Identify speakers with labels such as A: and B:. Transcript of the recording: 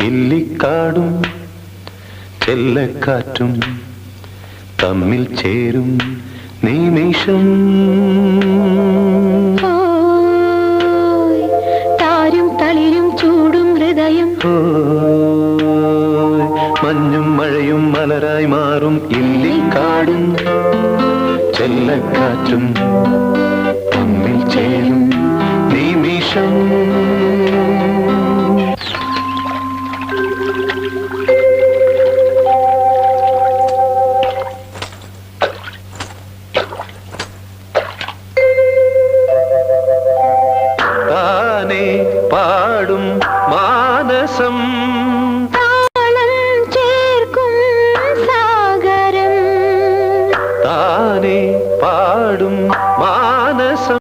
A: ഇല്ലിക്കാടും ചെല്ലക്കാറ്റും തമ്മിൽ ചേരും നിമിഷം
B: താരും തളിരും ചൂടും ഹൃദയം
A: മഞ്ഞും മഴയും മലരായി മാറും ഇല്ലിക്കാടും ചെല്ലക്കാറ്റും തമ്മിൽ ചേരും നിമിഷം. താനേ പാടും മാനസം